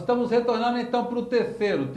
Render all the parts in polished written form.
estamos retornando então para o terceiro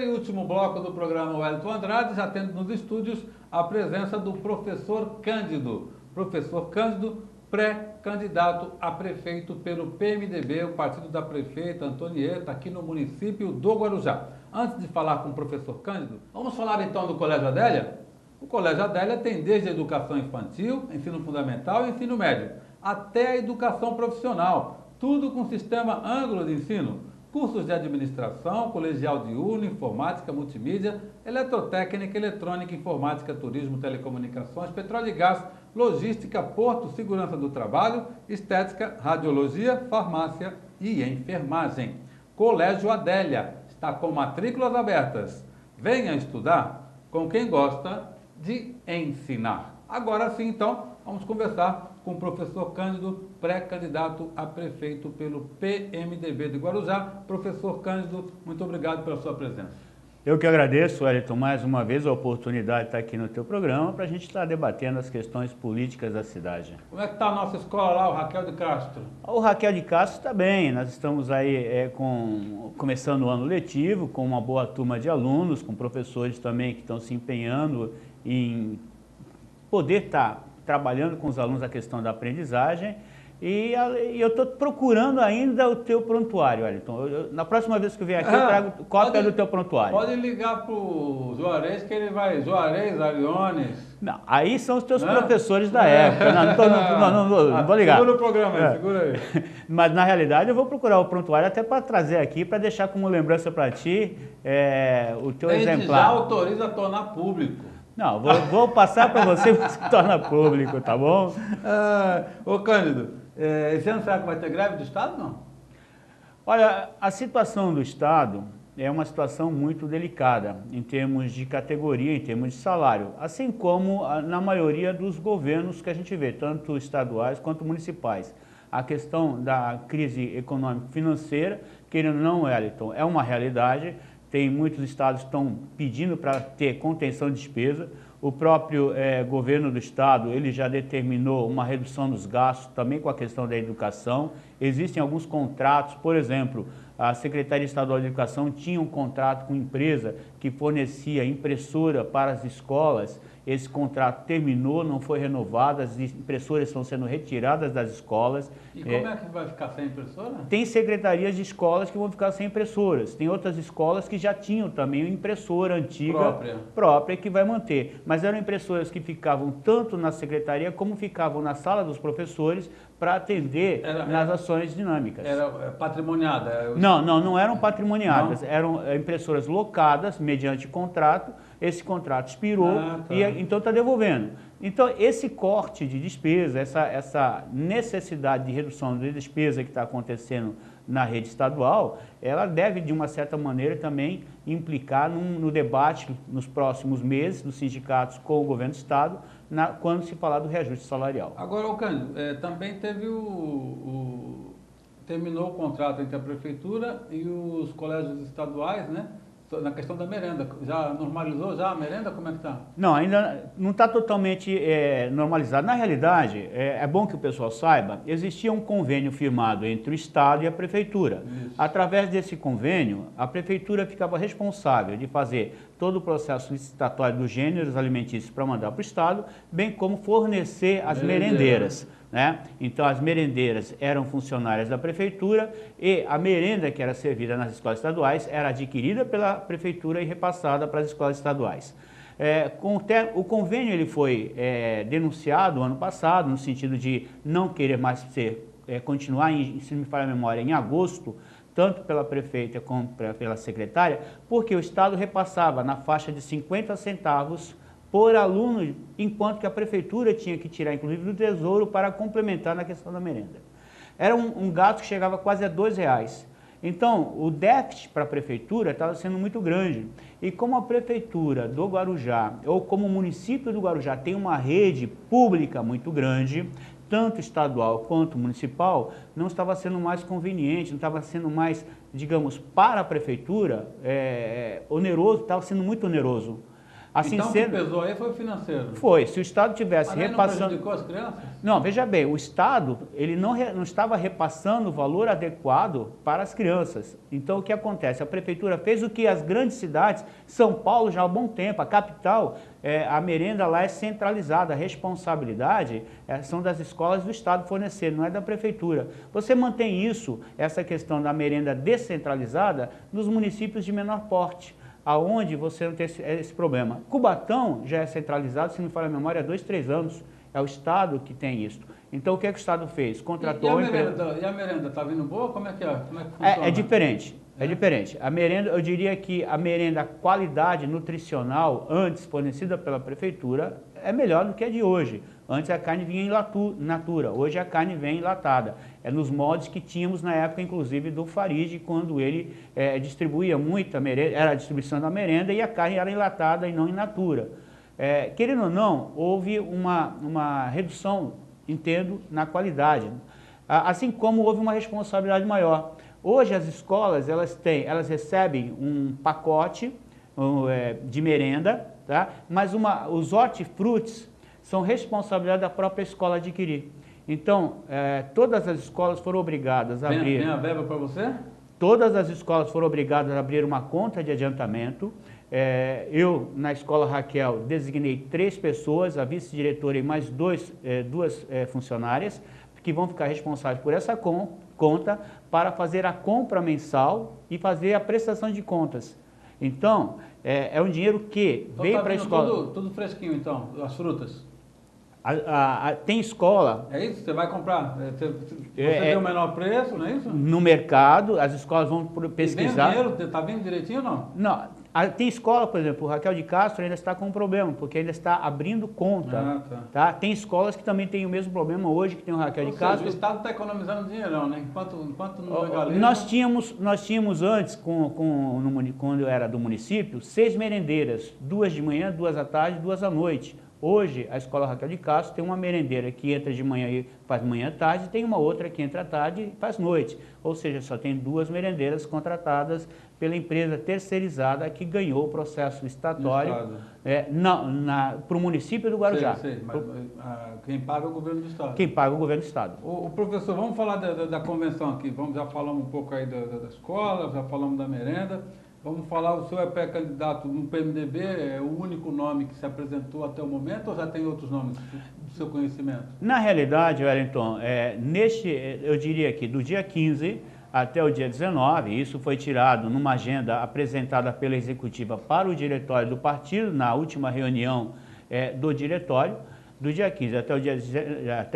e último bloco do programa Wellington Andrade, já tendo nos estúdios a presença do professor Cândido. Professor Cândido, pré-candidato a prefeito pelo PMDB, o partido da prefeita Antonieta, aqui no município do Guarujá. Antes de falar com o professor Cândido, vamos falar então do Colégio Adélia? O Colégio Adélia tem desde a educação infantil, ensino fundamental e ensino médio, até a educação profissional, tudo com sistema ângulo de ensino. Cursos de administração, colegial diurno, informática, multimídia, eletrotécnica, eletrônica, informática, turismo, telecomunicações, petróleo e gás, logística, porto, segurança do trabalho, estética, radiologia, farmácia e enfermagem. Colégio Adélia está com matrículas abertas. Venha estudar com quem gosta de ensinar. Agora sim, então, vamos conversar com o professor Cândido, pré-candidato a prefeito pelo PMDB de Guarujá. Professor Cândido, muito obrigado pela sua presença. Eu que agradeço, Wellington, mais uma vez a oportunidade de estar aqui no teu programa para a gente estar debatendo as questões políticas da cidade. Como é que está a nossa escola lá, o Raquel de Castro? O Raquel de Castro está bem, nós estamos aí começando o ano letivo com uma boa turma de alunos, com professores também que estão se empenhando em poder estar trabalhando com os alunos a questão da aprendizagem e eu estou procurando ainda o teu prontuário, Wellington. Na próxima vez que eu vier aqui, eu trago cópia do teu prontuário. Pode ligar para o Juarez, que ele vai... Juarez, Ariones... Não, aí são os teus professores da época. Não vou ligar. Segura o programa aí, segura aí. Mas, na realidade, eu vou procurar o prontuário até para trazer aqui, para deixar como lembrança para ti o teu exemplar. Já autoriza a tornar público. Não, vou passar para você, você torna público, tá bom? Ô Cândido, esse ano será que vai ter greve do Estado, não? Olha, a situação do Estado é uma situação muito delicada em termos de categoria, em termos de salário, assim como na maioria dos governos que a gente vê, tanto estaduais quanto municipais. A questão da crise econômico-financeira, querendo ou não, Wellington, é uma realidade. Tem muitos estados que estão pedindo para ter contenção de despesa. O próprio governo do estado, ele já determinou uma redução dos gastos também com a questão da educação. Existem alguns contratos, por exemplo, a Secretaria Estadual de Educação tinha um contrato com empresa que fornecia impressora para as escolas. Esse contrato terminou, não foi renovado, as impressoras estão sendo retiradas das escolas. E como é que vai ficar sem impressora? Tem secretarias de escolas que vão ficar sem impressoras. Tem outras escolas que já tinham também uma impressora antiga própria que vai manter. Mas eram impressoras que ficavam tanto na secretaria como ficavam na sala dos professores para atender nas ações dinâmicas. Era patrimoniada? Não eram patrimoniadas, eram impressoras locadas mediante contrato. Esse contrato expirou e então está devolvendo. Então, esse corte de despesa, essa necessidade de redução de despesa que está acontecendo na rede estadual, ela deve, de uma certa maneira, também implicar no debate nos próximos meses dos sindicatos com o governo do Estado, quando se falar do reajuste salarial. Agora, Cândido, também teve terminou o contrato entre a Prefeitura e os colégios estaduais, né? Na questão da merenda, já normalizou já a merenda? Como é que está? Não, ainda não está totalmente normalizado. Na realidade, é bom que o pessoal saiba, existia um convênio firmado entre o Estado e a Prefeitura. Isso. Através desse convênio, a Prefeitura ficava responsável de fazer todo o processo licitatório dos gêneros alimentícios para mandar para o Estado, bem como fornecer as merendeiras. Né? Então, as merendeiras eram funcionárias da Prefeitura e a merenda que era servida nas escolas estaduais era adquirida pela Prefeitura e repassada para as escolas estaduais. O convênio ele foi denunciado ano passado, no sentido de não querer mais continuar, se não me falha a memória, em agosto, tanto pela prefeita como pela secretária, porque o Estado repassava na faixa de 50 centavos por aluno, enquanto que a Prefeitura tinha que tirar, inclusive, do Tesouro para complementar na questão da merenda. Era um gasto que chegava quase a R$2. Então, o déficit para a Prefeitura estava sendo muito grande. E como a Prefeitura do Guarujá, ou como o município do Guarujá tem uma rede pública muito grande, tanto estadual quanto municipal, não estava sendo mais conveniente, não estava sendo mais, digamos, para a Prefeitura, oneroso, estava sendo muito oneroso. Assim então, sendo, o que pesou aí foi o financeiro. foi. Se o Estado tivesse repassando... Não prejudicou as crianças? Não, veja bem, o Estado ele não estava repassando o valor adequado para as crianças. Então, o que acontece? A Prefeitura fez o que as grandes cidades, São Paulo já há um bom tempo, a capital, a merenda lá é centralizada, a responsabilidade são das escolas do Estado fornecer, não é da Prefeitura. Você mantém isso, essa questão da merenda descentralizada, nos municípios de menor porte, aonde você não tem esse problema. Cubatão já é centralizado, se não me falha a memória, há 2, 3 anos. É o Estado que tem isso. Então, o que é que o Estado fez? Contratou... E a merenda está vindo boa? Como é que é? Como é que funciona? É diferente. É diferente. A merenda, eu diria que a merenda qualidade nutricional, antes fornecida pela Prefeitura, é melhor do que a de hoje. Antes a carne vinha in natura, hoje a carne vem enlatada. É nos moldes que tínhamos na época, inclusive, do Farid, quando ele distribuía muita merenda, era a distribuição da merenda e a carne era enlatada e não in natura. Querendo ou não, houve uma redução, entendo, na qualidade. Assim como houve uma responsabilidade maior. Hoje as escolas, elas recebem um pacote de merenda, tá? Mas os hortifrutis são responsabilidade da própria escola adquirir. Então, todas as escolas foram obrigadas a abrir... Tem a verba para você? Todas as escolas foram obrigadas a abrir uma conta de adiantamento. Eu, na escola Raquel, designei 3 pessoas, a vice-diretora e mais 2 funcionárias, que vão ficar responsáveis por essa conta para fazer a compra mensal e fazer a prestação de contas. Então, é um dinheiro que veio para a escola. Tudo fresquinho, então, as frutas? Tem escola... É isso? Você vai comprar? Você tem o menor preço, não é isso? No mercado, as escolas vão pesquisar... E vem o dinheiro? Está vindo direitinho ou não? Não. Tem escola, por exemplo, o Raquel de Castro ainda está com um problema, porque ainda está abrindo conta. Tá? Tem escolas que também têm o mesmo problema hoje, que tem o Raquel de Castro. O Estado está economizando dinheirão, né? Enquanto não legaliza... Nós tínhamos antes, quando eu era do município, 6 merendeiras, 2 de manhã, 2 à tarde, 2 à noite. Hoje, a escola Raquel de Castro tem uma merendeira que entra de manhã e faz manhã à tarde, e tem uma outra que entra à tarde e faz noite. Ou seja, só tem 2 merendeiras contratadas pela empresa terceirizada que ganhou o processo licitatório para o município do Guarujá. Sei, mas quem paga é o governo do Estado. Quem paga é o governo do Estado. O professor, vamos falar da convenção aqui. Já falamos um pouco aí da escola, já falamos da merenda. Vamos falar, o senhor é pré-candidato no PMDB, é o único nome que se apresentou até o momento ou já tem outros nomes do seu conhecimento? Na realidade, Wellington, eu diria que do dia 15 até o dia 19, isso foi tirado numa agenda apresentada pela executiva para o diretório do partido, na última reunião do diretório, do dia 15 até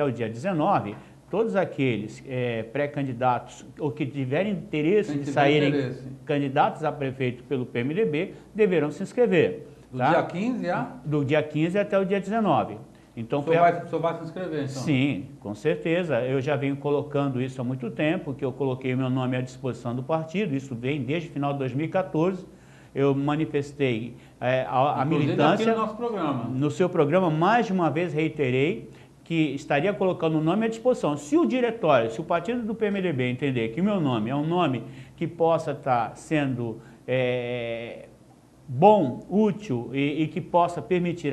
o dia 19, todos aqueles pré-candidatos ou que tiverem interesse de saírem candidatos a prefeito pelo PMDB, deverão se inscrever. Dia 15, Do dia 15 até o dia 19. Então, o senhor vai se inscrever, então? Sim, com certeza. Eu já venho colocando isso há muito tempo, que eu coloquei meu nome à disposição do partido, isso vem desde o final de 2014. Eu manifestei a militância. Aqui no nosso programa. No seu programa, mais de uma vez reiterei que estaria colocando o nome à disposição. Se o diretório, se o partido do PMDB entender que o meu nome é um nome que possa estar sendo bom, útil e que possa permitir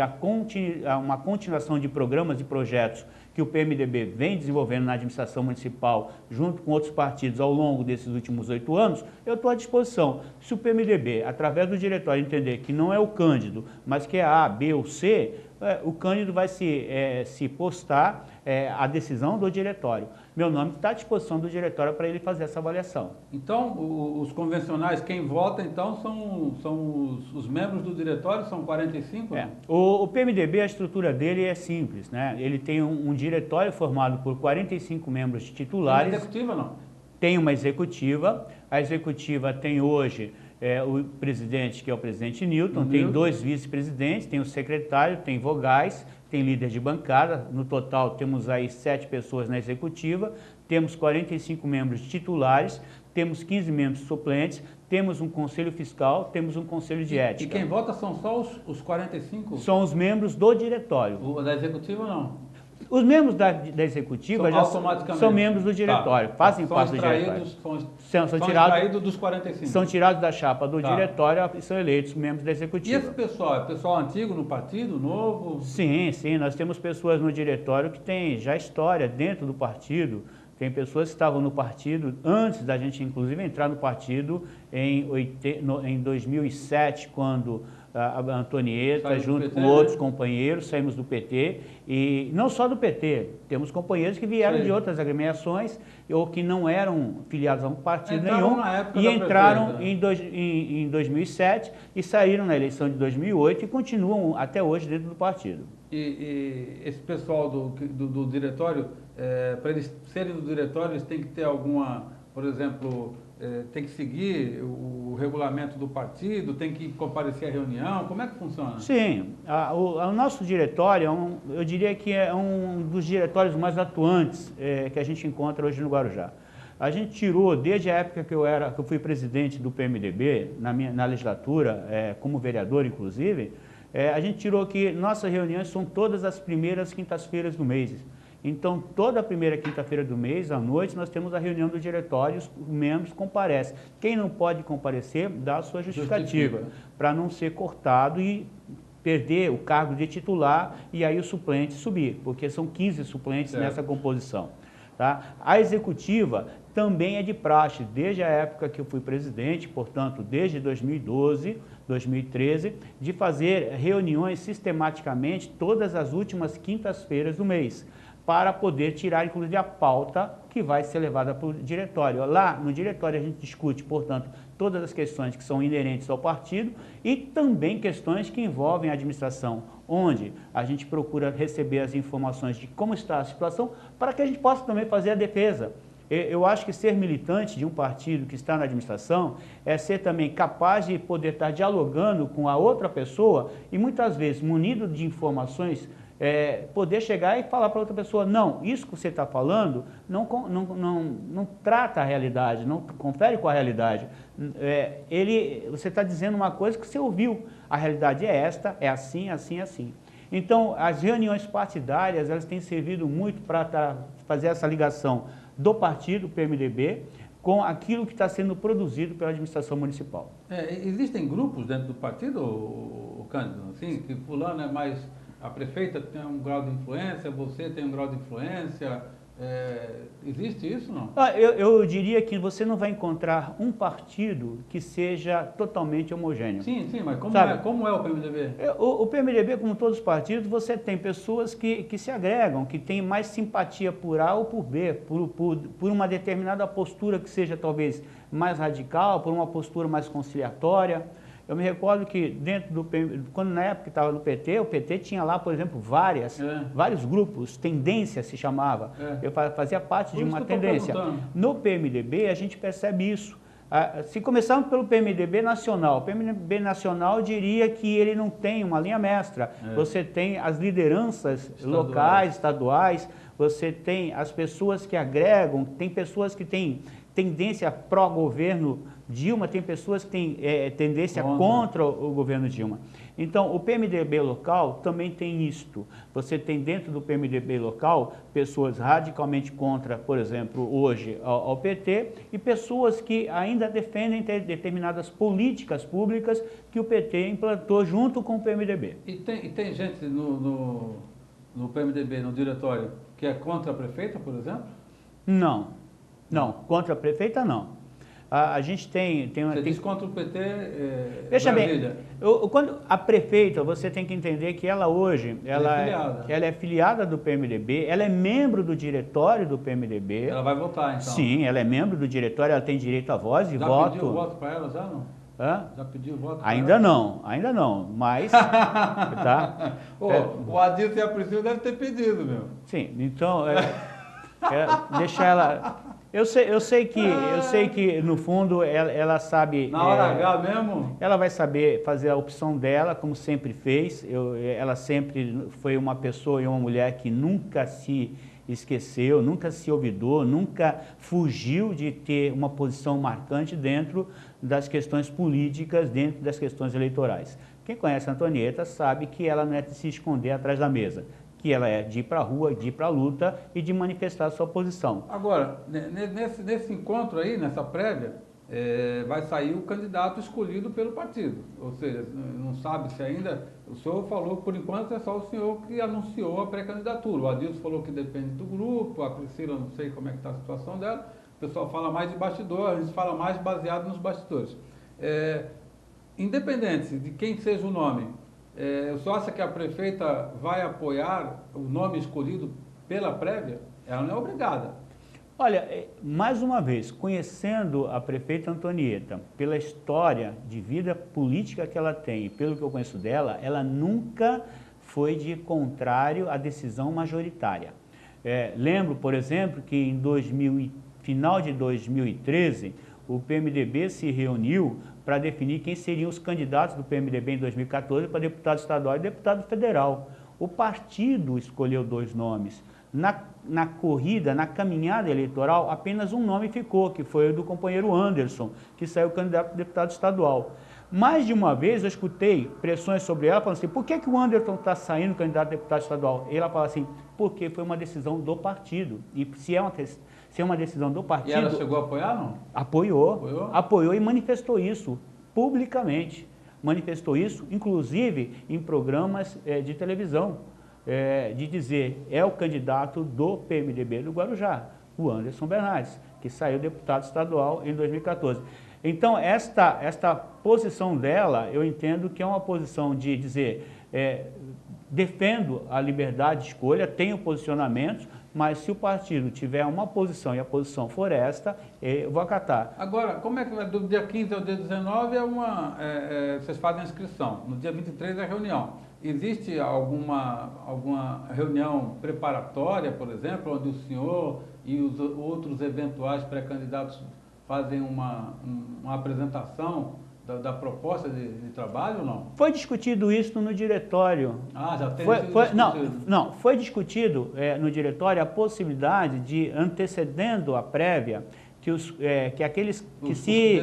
uma continuação de programas e projetos que o PMDB vem desenvolvendo na administração municipal junto com outros partidos ao longo desses últimos 8 anos, eu estou à disposição. Se o PMDB, através do diretório, entender que não é o Cândido, mas que é A, B ou C, o Cândido vai se postar a decisão do diretório. Meu nome está à disposição do diretório para ele fazer essa avaliação. Então, os convencionais, quem vota, então, são os membros do diretório, são 45? O PMDB, a estrutura dele é simples, né? Ele tem um diretório formado por 45 membros titulares. Tem uma executiva, não? Tem uma executiva. A executiva tem hoje o presidente, que é o presidente Newton, tem 2 vice-presidentes, tem o secretário, tem vogais, tem líder de bancada. No total temos aí 7 pessoas na executiva, temos 45 membros titulares, temos 15 membros suplentes, temos um conselho fiscal, temos um conselho de ética. E quem vota são só os 45? São os membros do diretório. Da executiva não? Os membros da executiva já são membros do diretório, fazem parte do diretório. São extraídos dos 45. São tirados da chapa do diretório e são eleitos membros da executiva. E esse pessoal, é pessoal antigo no partido, novo? Sim, nós temos pessoas no diretório que têm já história dentro do partido. Tem pessoas que estavam no partido antes da gente, inclusive, entrar no partido em 2007, quando a Antonieta, junto com outros companheiros, saímos do PT, e não só do PT, temos companheiros que vieram de outras agremiações ou que não eram filiados a um partido nenhum e entraram em 2007 e saíram na eleição de 2008 e continuam até hoje dentro do partido. E esse pessoal do diretório, para eles serem do diretório, eles têm que ter alguma, por exemplo, tem que seguir o regulamento do partido, tem que comparecer à reunião, como é que funciona? Sim, o nosso diretório, eu diria que é um dos diretórios mais atuantes que a gente encontra hoje no Guarujá. A gente tirou, desde a época que eu fui presidente do PMDB, na legislatura, como vereador inclusive, a gente tirou que nossas reuniões são todas as primeiras quintas-feiras do mês. Então, toda a primeira quinta-feira do mês, à noite, nós temos a reunião do diretório, os membros comparecem. Quem não pode comparecer, dá a sua justificativa, para não ser cortado e perder o cargo de titular e aí o suplente subir, porque são 15 suplentes nessa composição. Tá? A executiva também é de praxe, desde a época que eu fui presidente, portanto, desde 2012, 2013, de fazer reuniões sistematicamente todas as últimas quintas-feiras do mês, para poder tirar, inclusive, a pauta que vai ser levada para o diretório. Lá no diretório a gente discute, portanto, todas as questões que são inerentes ao partido e também questões que envolvem a administração, onde a gente procura receber as informações de como está a situação, para que a gente possa também fazer a defesa. Eu acho que ser militante de um partido que está na administração é ser também capaz de poder estar dialogando com a outra pessoa e muitas vezes munido de informações, poder chegar e falar para outra pessoa, não, isso que você está falando não trata a realidade, não confere com a realidade. Você está dizendo uma coisa que você ouviu, a realidade é esta, é assim, assim, assim. Então, as reuniões partidárias, elas têm servido muito para fazer essa ligação do partido, PMDB, com aquilo que está sendo produzido pela administração municipal. Existem grupos dentro do partido, o Cândido, assim, que fulano é mais... A prefeita tem um grau de influência, você tem um grau de influência, existe isso, não? Eu diria que você não vai encontrar um partido que seja totalmente homogêneo. Sim, mas como é o PMDB? O PMDB, como todos os partidos, você tem pessoas que se agregam, que têm mais simpatia por A ou por B, por uma determinada postura que seja talvez mais radical, por uma postura mais conciliatória. Eu me recordo que dentro do quando na época estava no PT, o PT tinha lá, por exemplo, vários grupos, tendência se chamava. Eu fazia parte de uma tendência. No PMDB a gente percebe isso. Se começarmos pelo PMDB nacional, o PMDB nacional diria que ele não tem uma linha mestra. Você tem as lideranças locais, estaduais, você tem as pessoas que agregam, tem pessoas que têm tendência pró-governo Dilma, tem pessoas que têm tendência contra o governo Dilma. Então, o PMDB local também tem isto. Você tem dentro do PMDB local pessoas radicalmente contra, por exemplo, hoje ao PT, e pessoas que ainda defendem determinadas políticas públicas que o PT implantou junto com o PMDB. E tem gente no PMDB, no diretório, que é contra a prefeita, por exemplo? Não, contra a prefeita não. A gente tem Você diz contra o PT, Veja bem, quando a prefeita, você tem que entender que ela hoje, ela é filiada do PMDB, ela é membro do diretório do PMDB. Ela vai votar, então? Sim, ela é membro do diretório, ela tem direito a voz e voto. Já pediu voto para ela, já não? Já pediu voto para ainda ela? Ainda não, mas... tá? O Adilson e a Priscila devem ter pedido, meu. Sim, então, deixa ela... Eu sei que no fundo ela sabe... Na hora H mesmo? Ela vai saber fazer a opção dela, como sempre fez. Ela sempre foi uma pessoa e uma mulher que nunca se esqueceu, nunca se olvidou, nunca fugiu de ter uma posição marcante dentro das questões políticas, dentro das questões eleitorais. Quem conhece a Antonieta sabe que ela não é de se esconder atrás da mesa. que ela é de ir para a rua, de ir para a luta e de manifestar a sua posição. Agora, nesse encontro aí, nessa prévia, vai sair o candidato escolhido pelo partido. Ou seja, não sabe se ainda... O senhor falou que, por enquanto, é só o senhor que anunciou a pré-candidatura. O Adilson falou que depende do grupo, a Priscila, não sei como é que está a situação dela. O pessoal fala mais de bastidor, a gente fala mais baseado nos bastidores. Independente de quem seja o nome, o senhor acha que a prefeita vai apoiar o nome escolhido pela prévia? Ela não é obrigada. Olha, mais uma vez, conhecendo a prefeita Antonieta, pela história de vida política que ela tem, pelo que eu conheço dela, ela nunca foi de contrário à decisão majoritária. Lembro, por exemplo, que em final de 2013, o PMDB se reuniu para definir quem seriam os candidatos do PMDB em 2014 para deputado estadual e deputado federal. O partido escolheu 2 nomes. Na corrida, na caminhada eleitoral, apenas um nome ficou, que foi o do companheiro Anderson, que saiu candidato a deputado estadual. Mais de uma vez eu escutei pressões sobre ela, falando assim, por que o Anderson está saindo candidato a deputado estadual? E ela fala assim, porque foi uma decisão do partido. E se é uma decisão do partido... E ela chegou a apoiar, não? Apoiou e manifestou isso publicamente. Manifestou isso, inclusive, em programas de televisão, de dizer, é o candidato do PMDB do Guarujá, o Anderson Bernardes, que saiu deputado estadual em 2014. Então, esta posição dela, eu entendo que é uma posição de dizer, defendo a liberdade de escolha, tenho posicionamentos, mas se o partido tiver uma posição e a posição for esta, eu vou acatar. Agora, como é que vai? Do dia 15 ao dia 19 vocês fazem a inscrição, no dia 23 é a reunião. Existe alguma reunião preparatória, por exemplo, onde o senhor e os outros eventuais pré-candidatos fazem uma apresentação da proposta de trabalho ou não? Foi discutido isso no diretório. Já tem sido discutido? Não, foi discutido no diretório a possibilidade de, antecedendo a prévia, que aqueles que se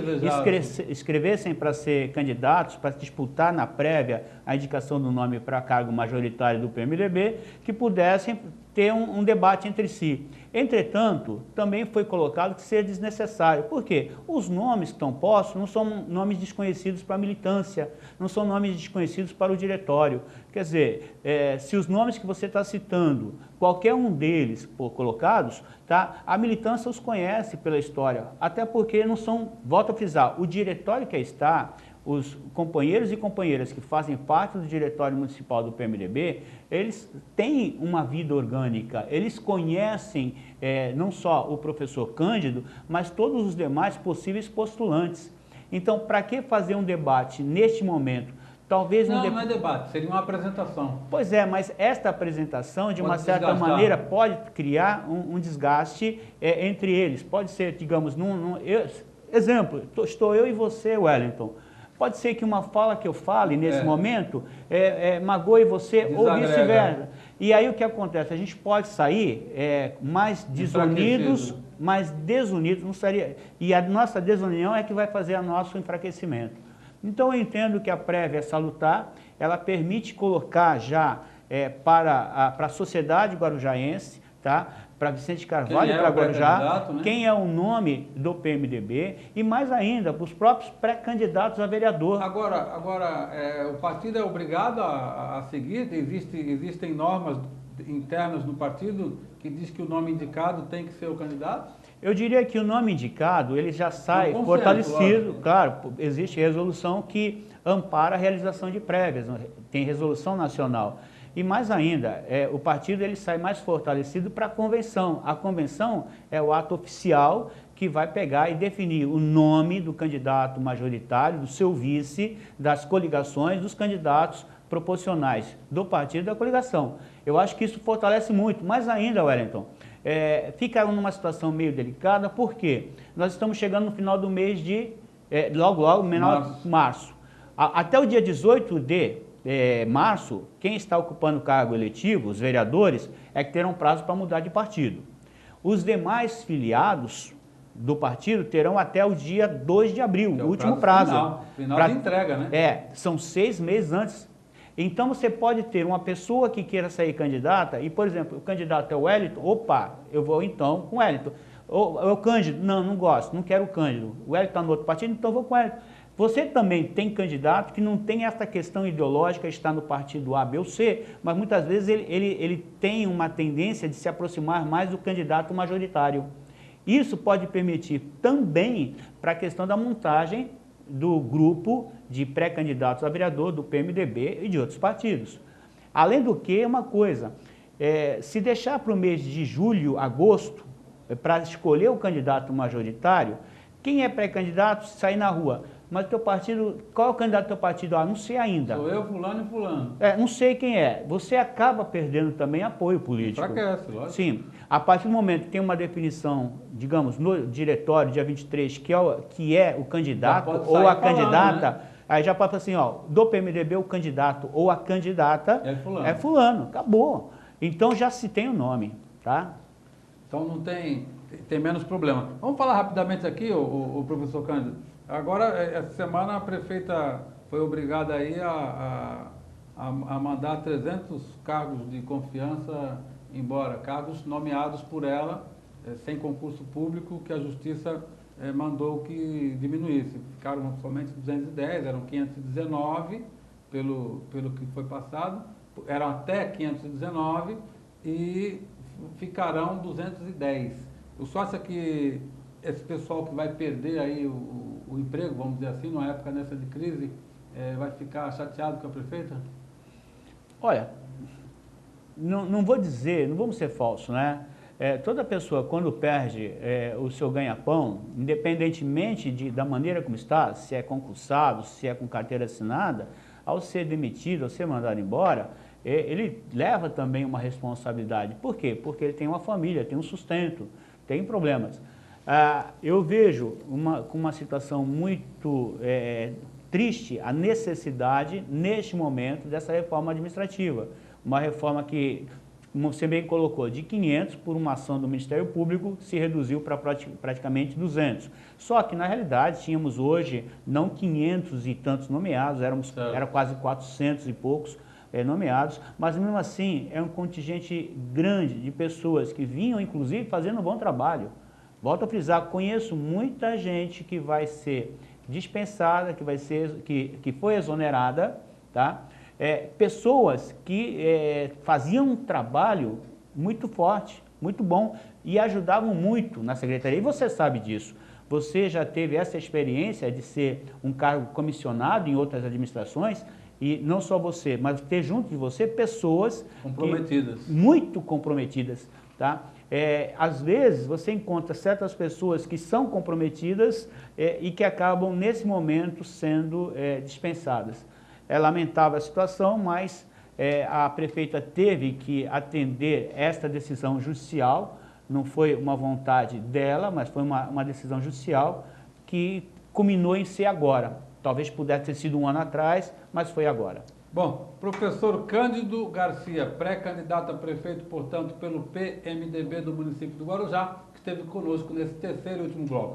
inscrevessem para ser candidatos, para disputar na prévia a indicação do nome para cargo majoritário do PMDB, que pudessem ter um debate entre si. Entretanto, também foi colocado que seria desnecessário. Por quê? Os nomes que estão postos não são nomes desconhecidos para a militância, não são nomes desconhecidos para o diretório. Quer dizer, se os nomes que você está citando, qualquer um deles for colocados, tá, a militância os conhece pela história. Até porque não são, volto a frisar, o diretório que está... Os companheiros e companheiras que fazem parte do diretório municipal do PMDB, eles têm uma vida orgânica, eles conhecem não só o professor Cândido, mas todos os demais possíveis postulantes. Então, para que fazer um debate neste momento? Talvez não é debate, seria uma apresentação. Pois é, mas esta apresentação, de uma certa maneira, pode criar um desgaste entre eles. Pode ser, digamos, exemplo, estou eu e você, Wellington. Pode ser que uma fala que eu fale nesse momento magoe você ou vice-versa. E aí o que acontece? A gente pode sair mais desunidos, mais desunidos. Não seria, e a nossa desunião é que vai fazer o nosso enfraquecimento. Então eu entendo que a prévia é salutar, ela permite colocar já para a sociedade guarujaense, tá? Para Vicente Carvalho e para Guarujá, né? Quem é o nome do PMDB e mais ainda, para os próprios pré-candidatos a vereador. Agora o partido é obrigado a seguir? Existem normas internas no partido que diz que o nome indicado tem que ser o candidato? Eu diria que o nome indicado, ele já sai fortalecido. Lógico. Claro, existe resolução que ampara a realização de prévias, tem resolução nacional. E mais ainda, o partido ele sai mais fortalecido para a convenção. A convenção é o ato oficial que vai pegar e definir o nome do candidato majoritário, do seu vice, das coligações, dos candidatos proporcionais do partido e da coligação. Eu acho que isso fortalece muito. Mais ainda, Wellington, fica numa situação meio delicada, porque nós estamos chegando no final do mês de, março. Até o dia 18 de março, quem está ocupando cargo eletivo, os vereadores, que terão prazo para mudar de partido. Os demais filiados do partido terão até o dia 2 de abril, o último prazo. Final de entrega, né? São 6 meses antes. Então você pode ter uma pessoa que queira sair candidata e, por exemplo, o candidato é o Wellington, opa, eu vou então com o Wellington. Ou o Cândido, não gosto, não quero o Cândido. O Wellington está no outro partido, então eu vou com o Wellington. Você também tem candidato que não tem essa questão ideológica, está no partido A, B ou C, mas muitas vezes ele tem uma tendência de se aproximar mais do candidato majoritário. Isso pode permitir também para a questão da montagem do grupo de pré-candidatos a vereador do PMDB e de outros partidos. Além do que, uma coisa, se deixar para o mês de julho, agosto, para escolher o candidato majoritário, quem é pré-candidato sai na rua. Mas teu partido, qual é o candidato do teu partido? Ah, não sei ainda. Sou eu, fulano e fulano. Não sei quem é. Você acaba perdendo também apoio político. Enfraquece, lógico. Sim. A partir do momento que tem uma definição, digamos, no diretório, dia 23, que é o candidato ou a candidata, né? Aí já pode falar assim, ó, do PMDB o candidato ou a candidata é fulano. Acabou. Então já se tem o nome, tá? Então não tem menos problema. Vamos falar rapidamente aqui, o professor Cândido. Agora, essa semana a prefeita foi obrigada aí a mandar 300 cargos de confiança embora, cargos nomeados por ela, sem concurso público, que a Justiça mandou que diminuísse. Ficaram somente 210, eram 519 pelo que foi passado, eram até 519 e ficarão 210. O senhor acha que esse pessoal que vai perder aí o emprego, vamos dizer assim, numa época nessa de crise, vai ficar chateado com a prefeita? Olha, não vou dizer, não vamos ser falsos, né? Toda pessoa, quando perde o seu ganha-pão, independentemente da maneira como está, se é concursado, se é com carteira assinada, ao ser demitido, ao ser mandado embora, ele leva também uma responsabilidade. Por quê? Porque ele tem uma família, tem um sustento, tem problemas. Eu vejo com uma situação muito triste a necessidade, neste momento, dessa reforma administrativa. Uma reforma que, como você bem colocou, de 500 por uma ação do Ministério Público, se reduziu para praticamente 200. Só que, na realidade, tínhamos hoje não 500 e tantos nomeados, era quase 400 e poucos nomeados, mas mesmo assim é um contingente grande de pessoas que vinham, inclusive, fazendo um bom trabalho. Volto a frisar, conheço muita gente que vai ser dispensada, que foi exonerada, tá? Pessoas que faziam um trabalho muito forte, muito bom e ajudavam muito na secretaria. E você sabe disso. Você já teve essa experiência de ser um cargo comissionado em outras administrações e não só você, mas ter junto de você pessoas comprometidas, muito comprometidas, tá? Às vezes você encontra certas pessoas que são comprometidas e que acabam nesse momento sendo dispensadas. É lamentável a situação, mas a prefeita teve que atender esta decisão judicial, não foi uma vontade dela, mas foi uma decisão judicial que culminou em ser agora. Talvez pudesse ter sido um ano atrás, mas foi agora. Bom, professor Cândido Garcia, pré-candidato a prefeito, portanto, pelo PMDB do município do Guarujá, que esteve conosco nesse terceiro e último bloco.